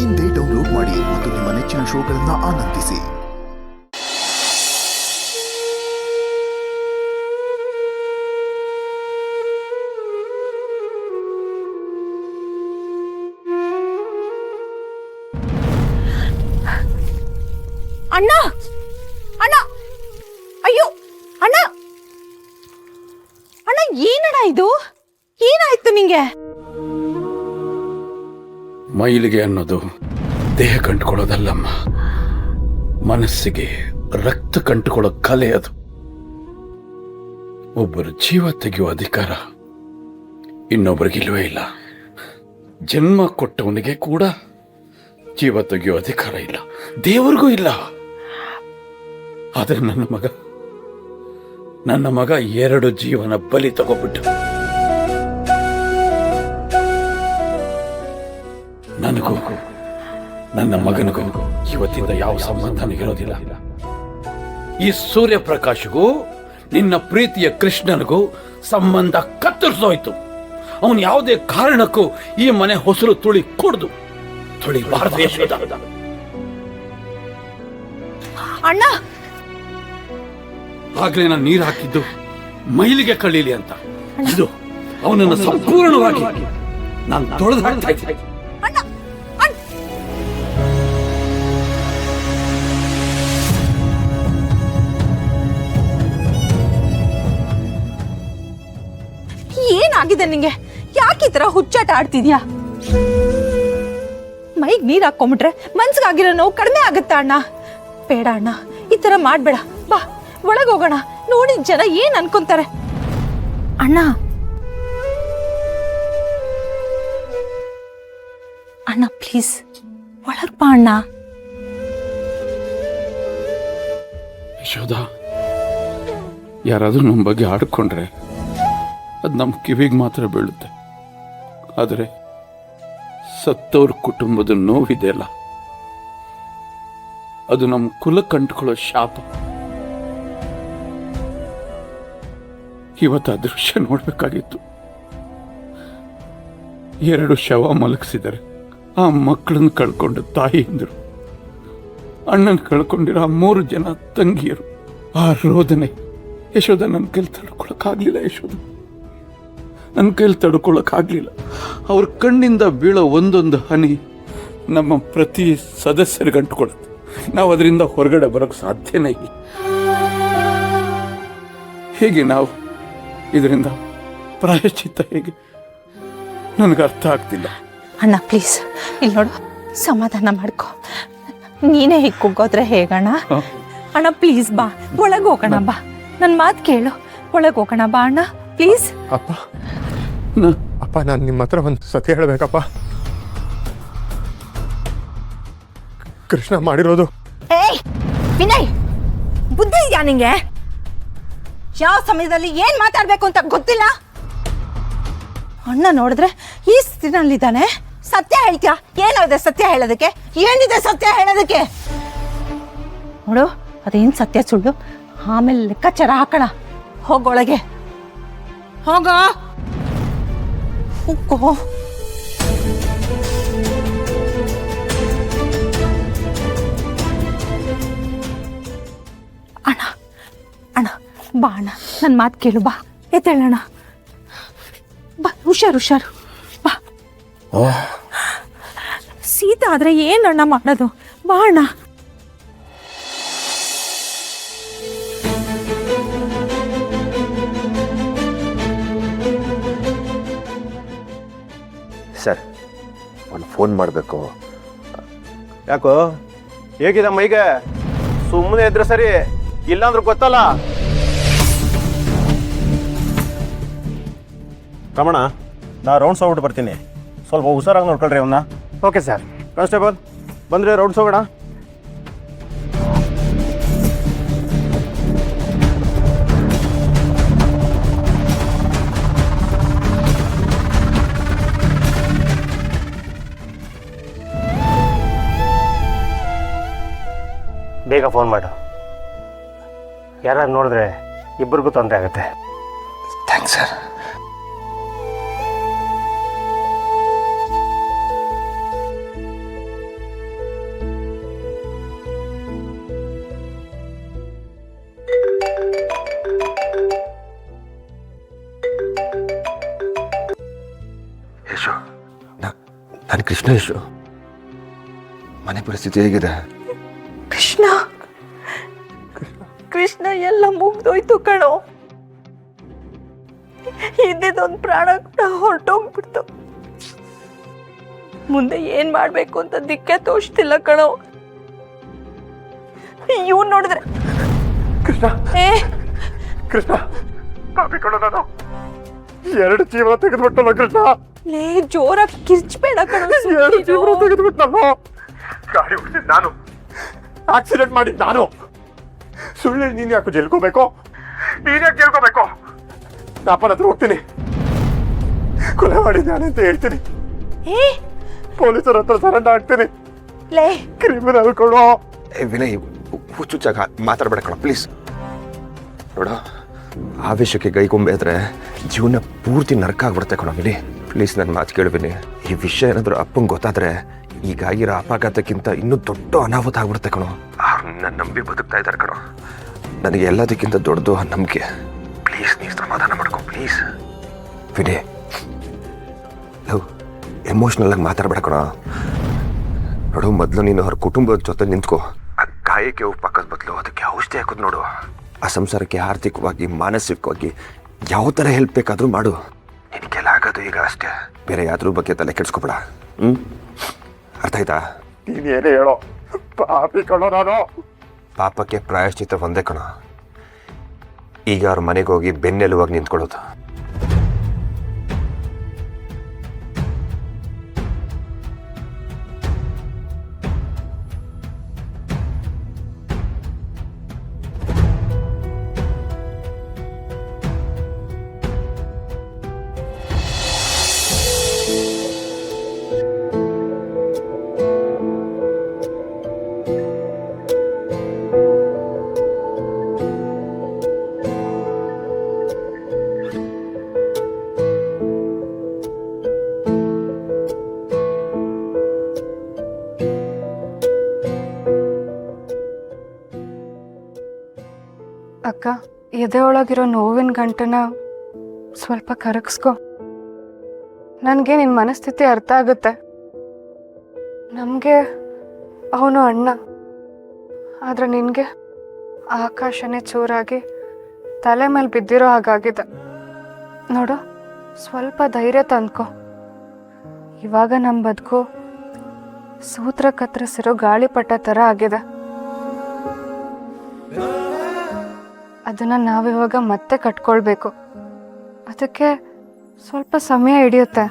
ಇಂದೇ ಡೌನ್ಲೋಡ್ ಮಾಡಿ ಮತ್ತು ನಿಮ್ಮ ನೆಚ್ಚಿನ ಶೋಗಳನ್ನು ಆನಂದಿಸಿ. ಅಣ್ಣ ಅಣ್ಣ ಅಯ್ಯೋ ಅಣ್ಣ ಅಣ್ಣ ಏನಣ್ಣ ಇದು? ಏನಾಯ್ತು ನಿಂಗೆ? ಮೈಲಿಗೆ ಅನ್ನೋದು ದೇಹ ಕಂಡುಕೊಳ್ಳೋದಲ್ಲಮ್ಮ, ಮನಸ್ಸಿಗೆ ರಕ್ತ ಕಂಡುಕೊಳ್ಳೋ ಕಲೆ ಅದು. ಒಬ್ಬರು ಜೀವ ತೆಗೆಯುವ ಅಧಿಕಾರ ಇನ್ನೊಬ್ಬರಿಗಿಲ್ವೇ ಇಲ್ಲ. ಜನ್ಮ ಕೊಟ್ಟವನಿಗೆ ಕೂಡ ಜೀವ ತೆಗೆಯುವ ಅಧಿಕಾರ ಇಲ್ಲ, ದೇವರಿಗೂ ಇಲ್ಲ. ಆದರೆ ನನ್ನ ಮಗ 2 ಜೀವನ ಬಲಿ ತಗೋಬಿಟ್ಟ. ನನಗೂ ನನ್ನ ಮಗನಿಗೂ ಇವತ್ತಿಂದ ಯಾವ ಸಂಬಂಧನೂ ಇರೋದಿಲ್ಲ. ಈ ಸೂರ್ಯಪ್ರಕಾಶ್ಗೂ ನಿನ್ನ ಪ್ರೀತಿಯ ಕೃಷ್ಣನಿಗೂ ಸಂಬಂಧ ಕತ್ತರಿಸೋಯ್ತು. ಅವನು ಯಾವುದೇ ಕಾರಣಕ್ಕೂ ಈ ಮನೆ ಹೊಸರು ತುಳಿಬಾರದು ಯಶೋಧ. ಅಣ್ಣ ಆಗ್ಲೇ ನಾನು ನೀರು ಹಾಕಿದ್ದು ಮೈಲಿಗೆ ಕಳ್ಳೀಲಿ ಅಂತ. ಇದು ಅವನನ್ನು ಸಂಪೂರ್ಣವಾಗಿ ನಾನು ತೊಳೆದು ಹಾಕ್ತಾ ಇದ್ದೀನಿ. ಏನಾಗಿದೆ ನಿಂಗೆ? ಯಾಕೆ ಈ ತರ ಹುಚ್ಚಾಟ ಆಡ್ತಿದ್ಯಾ? ಮೈಗ್ ನೀರ್ ಹಾಕೊಂಡ್ಬಿಟ್ರೆ ಮನ್ಸಿಗಾಗಿರೋ ನೋವು ಕಡಿಮೆ ಆಗುತ್ತಾ ಅಣ್ಣ? ಬೇಡ ಅಣ್ಣ, ಈ ತರ ಮಾಡ್ಬೇಡ. ಬಾ ಒಳಗೋಗೋಣ, ನೋಡಿ ಜನ ಏನ್ ಅನ್ಕೊಂತಾರೆ. ಅಣ್ಣ ಅಣ್ಣ ಪ್ಲೀಸ್ ಒಳಗ್ ಬಾ ಅಣ್ಣ. ಯಶೋಧ, ಯಾರಾದ್ರೂ ನಮ್ಮ ಬಗ್ಗೆ ಆಡ್ಕೊಂಡ್ರೆ ಅದು ನಮ್ಮ ಕಿವಿಗೆ ಮಾತ್ರ ಬೀಳುತ್ತೆ. ಆದರೆ ಸತ್ತವ್ರ ಕುಟುಂಬದ ನೋವಿದೆಯಲ್ಲ, ಅದು ನಮ್ಮ ಕುಲ ಕಂಡುಕೊಳ್ಳೋ ಶಾಪ. ಇವತ್ತು ಆ ದೃಶ್ಯ ನೋಡ್ಬೇಕಾಗಿತ್ತು. 2 ಶವ ಮಲಗಿಸಿದ್ದಾರೆ. ಆ ಮಕ್ಕಳನ್ನು ಕಳ್ಕೊಂಡ ತಾಯಿಯಂದರು, ಅಣ್ಣನ ಕಳ್ಕೊಂಡಿರೋ 3 ಜನ ತಂಗಿಯರು. ಆ ರೋದನೆ ಯಶೋಧ ನನ್ನ ಕೈಲಿ ತಡ್ಕೊಳಕ್ಕಾಗ್ಲಿಲ್ಲ. ಯಶೋಧ ನನ್ನ ಕೈಲಿ ತಡ್ಕೊಳಕ್ಕಾಗ್ಲಿಲ್ಲ. ಅವ್ರ ಕಣ್ಣಿಂದ ಬೀಳೋ ಒಂದೊಂದು ಹನಿ ನಮ್ಮ ಪ್ರತಿ ಸದಸ್ಯರಿಗೆ ಅಂಟ್ಕೊಳುತ್ತೆ. ನಾವು ಅದರಿಂದ ಹೊರಗಡೆ ಬರೋಕ್ಕೆ ಸಾಧ್ಯನೇ ಇಲ್ಲ. ಹೇಗೆ ನಾವು ಇದರಿಂದ ಪ್ರಾಯಶ್ಚಿತ್ತ ಹೇಗೆ ನನಗೆ ಅರ್ಥ ಆಗ್ತಿಲ್ಲ. ಅಣ್ಣ ಪ್ಲೀಸ್ ಇಲ್ಲಿ ನೋಡು, ಸಮಾಧಾನ ಮಾಡ್ಕೊ. ನೀನೇ ಹೀಗೆ ಕುಗ್ಗೋದ್ರೆ ಹೇಗಣ್ಣ? ಅಣ್ಣ ಪ್ಲೀಸ್ ಬಾ, ಒಳಗೆ ಹೋಗೋಣ. ಬಾ, ನನ್ನ ಮಾತು ಕೇಳು, ಒಳಗೆ ಹೋಗೋಣ. ಬಾ ಅಣ್ಣ ಪ್ಲೀಸ್. ಅಪ್ಪ ನಾನು ನಿಮ್ಮ ಹತ್ರ ಒಂದು ಸತ್ಯ ಹೇಳಬೇಕಪ್ಪ. ಕೃಷ್ಣ ಮಾಡಿರೋದು. ಏಯ್ ವಿನಯ್, ಬುದ್ಧಿ ಇದೆಯಾ ನಿಂಗೆ? ಯಾವ ಸಮಯದಲ್ಲಿ ಏನ್ ಮಾತಾಡ್ಬೇಕು ಅಂತ ಗೊತ್ತಿಲ್ಲ. ಅಣ್ಣ ನೋಡಿದ್ರೆ ಈ ಸ್ಥಿತಿನಲ್ಲಿದ್ದಾನೆ, ಸತ್ಯ ಹೇಳ್ತೀಯ? ಏನಿದೆ ಸತ್ಯ ಹೇಳೋದಕ್ಕೆ? ಏನಿದೆ ಸತ್ಯ ಹೇಳೋದಕ್ಕೆ? ನೋಡು, ಅದೇನ್ ಸತ್ಯ ಸುಳ್ಳು ಆಮೇಲೆ ಲೆಕ್ಕಾಚಾರ ಹಾಕೋಣ. ಹೋಗೊಳಗೆ ಹೋಗ. ಹೋಗೋ. ಅಣ್ಣ ಅಣ್ಣ ಬಾ ಅಣ್ಣ, ನನ್ನ ಮಾತು ಕೇಳು. ಬಾ ಎತ್ತೇಳಣ್ಣ. ಬಾ, ಹುಷಾರು ಬಾ. ಸೀತಾ ಆದ್ರೆ ಏನಣ್ಣ ಮಾಡೋದು? ಬಾ ಅಣ್ಣ. ಸರ್, ಒಂದು ಫೋನ್ ಮಾಡಬೇಕು. ಯಾಕೋ ಹೇಗಿದೆ ಮೈಗೆ? ಸುಮ್ಮನೆ ಇದ್ರೆ ಸರಿ, ಇಲ್ಲಾಂದ್ರೆ ಗೊತ್ತಲ್ಲ. ರಮಣ, ನಾ ರೌಂಡ್ಸ್ ಹೋಗ್ಬಿಟ್ಟು ಬರ್ತೀನಿ. ಸ್ವಲ್ಪ ಹುಷಾರಾಗಿ ನೋಡ್ಕೊಳ್ರಿ ಅವನ್ನ. Okay sir. ಕಾನ್ಸ್ಟೇಬಲ್ ಬಂದರೆ ರೌಂಡ್ಸ್ ಹೋಗೋಣ. ಬೇಗ ಫೋನ್ ಮಾಡು. ಯಾರು ನೋಡಿದ್ರೆ ಇಬ್ಬರಿಗೂ ತೊಂದರೆ ಆಗುತ್ತೆ. Thanks sir. ನಾನು ಕೃಷ್ಣೇಶು. ಮನೆ ಪರಿಸ್ಥಿತಿ ಹೇಗಿದೆ? ಕೃಷ್ಣ ಕೃಷ್ಣ ಎಲ್ಲ ಮುಗ್ದೋಯ್ತು ಕಣೋ. ಇದ್ದಿದ್ದೊಂದು ಪ್ರಾಣ ಕೂಡ ಹೊರಟೋಗ್ಬಿಡ್ತು. ಮುಂದೆ ಏನ್ ಮಾಡ್ಬೇಕು ಅಂತ ದಿಕ್ಕೆ ತೋಚ್ತಿಲ್ಲ ಕಣೋ. ಇವ್ ನೋಡಿದ್ರೆ ಕೃಷ್ಣ ಏ ಕೃಷ್ಣ ಕಾಪಿಕೊಳ್ಳೋ ನಾನು 2 ಜೀವನ ತೆಗೆದುಬಿಟ್ಟಲ್ಲ ಕೃಷ್ಣ. ಲೇ ಜೋರಾಗಿ ಕಿರ್ಚ್ಬೇಡ ಕಣೋ. 2 ಜೀವನ ತೆಗೆದುಬಿಟ್ಟಲ್ಲ. ಗಾಡಿ ಹೊಡ್ತಿದ್ದು ನಾನು, ಆಕ್ಸಿಡೆಂಟ್ ಮಾಡಿದ್ದು ನಾನು. ಸುಳ್ಳು ನೀನು ಯಾಕೆ ಜೈಲ್ಕೋಬೇಕು? ನೀನ್ ಯಾಕೆ ಕೇಳ್ಕೋಬೇಕು? ನಾಪನ ಹತ್ರ ಹೋಗ್ತೀನಿ, ಕೊಲೆ ಮಾಡಿದ್ದಾನೆ ಅಂತ ಹೇಳ್ತೀನಿ, ಏ ಪೊಲೀಸರ ಹತ್ರ ಸರೆಂಡರ್ ಆಗ್ತೀನಿ. ಲೇ ಕ್ರಿಮಿನಲ್ ಕೊಡೋ. ವಿನಯ್, ಹುಚ್ಚುಚ್ಚಾಗ ಮಾತಾಡ್ಬೇಡ ಕಣ ಪ್ಲೀಸ್. ನೋಡ, ಆವೇಶಕ್ಕೆ ಗೈಗೊಂಬೆ ಆದರೆ ಜೀವನ ಪೂರ್ತಿ ನರಕ ಆಗ್ಬಿಡುತ್ತೆ ಕಣ ವಿನಿ. ಪ್ಲೀಸ್ ನನ್ನ ಮಾತು ಕೇಳ್ಬಿನಿ. ಈ ವಿಷಯ ಏನಾದರೂ ಅಪ್ಪಂಗೆ ಗೊತ್ತಾದ್ರೆ ಈಗಾಗಿರೋ ಅಪಘಾತಕ್ಕಿಂತ ಇನ್ನೂ ದೊಡ್ಡ ಅನಾಹುತ ಆಗ್ಬಿಡುತ್ತೆ ಕಣೋ. ನನ್ನ ನಂಬಿ ಬದುಕ್ತಾ ಇದ್ದಾರೆ ಕಣೋ. ನನಗೆ ಎಲ್ಲದಕ್ಕಿಂತ ದೊಡ್ಡದು ಆ ನಂಬಿಕೆ. ಪ್ಲೀಸ್ ನೀವು ಸಮಾಧಾನ ಮಾಡ್ಕೊ ಪ್ಲೀಸ್. ವಿನಿ, ಲವ್, ಎಮೋಷ್ನಲ್ ಆಗಿ ಮಾತಾಡ್ಬೇಡ ಕಣೋ. ನೋಡು, ಮೊದಲು ನೀನು ಅವ್ರ ಕುಟುಂಬದ ಜೊತೆ ನಿಂತ್ಕೋ. ಆ ಗಾಯಕ್ಕೆ ಉಪ್ಪು ಹಾಕೋದ್ ಬದಲು ಅದಕ್ಕೆ ಔಷಧಿ ಹಾಕೋದು ನೋಡು. ಆ ಸಂಸಾರಕ್ಕೆ ಆರ್ಥಿಕವಾಗಿ ಮಾನಸಿಕವಾಗಿ ಯಾವ ಥರ ಹೆಲ್ಪ್ ಬೇಕಾದರೂ ಮಾಡು. ನಿನಗೆಲ್ಲ ಆಗೋದು ಈಗ ಅಷ್ಟೇ, ಬೇರೆ ಯಾವ್ದ್ರ ಬಗ್ಗೆ ತಲೆ ಕೆಡ್ಸ್ಕೊಬೇಡ. ಅರ್ಥ ಆಯ್ತಾ? ನೀನೇನೇ ಹೇಳೋ, ಪಾಪಿ ಕಣೋ ನಾನು. ಪಾಪಕ್ಕೆ ಪ್ರಾಯಶ್ಚಿತ್ತ ಒಂದೇ ಕಣೋ. ಈಗ ಅವ್ರ ಮನೆಗೆ ಹೋಗಿ ಬೆನ್ನೆಲುವಾಗಿ ನಿಂತ್ಕೊಳ್ಳೋದು. ಅಕ್ಕ, ಎದೆ ಒಳಗಿರೋ ನೋವಿನ ಗಂಟನ ಸ್ವಲ್ಪ ಕರಗಿಸ್ಕೊ. ನನಗೆ ನಿನ್ನ ಮನಸ್ಥಿತಿ ಅರ್ಥ ಆಗುತ್ತೆ. ನಮಗೆ ಅವನು ಅಣ್ಣ, ಆದರೆ ನಿನಗೆ ಆಕಾಶನೇ ಚೂರಾಗಿ ತಲೆ ಮೇಲೆ ಬಿದ್ದಿರೋ ಹಾಗಾಗಿದೆ. ನೋಡು, ಸ್ವಲ್ಪ ಧೈರ್ಯ ತಂದ್ಕೊ. ಇವಾಗ ನಮ್ಮ ಬದುಕು ಸೂತ್ರ ಕತ್ತರಿಸಿರೋ ಗಾಳಿಪಟ ಥರ ಆಗಿದೆ. ಅದನ್ನು ನಾವಿವಾಗ ಮತ್ತೆ ಕಟ್ಕೊಳ್ಬೇಕು. ಅದಕ್ಕೆ ಸ್ವಲ್ಪ ಸಮಯ ಹಿಡಿಯುತ್ತೆ.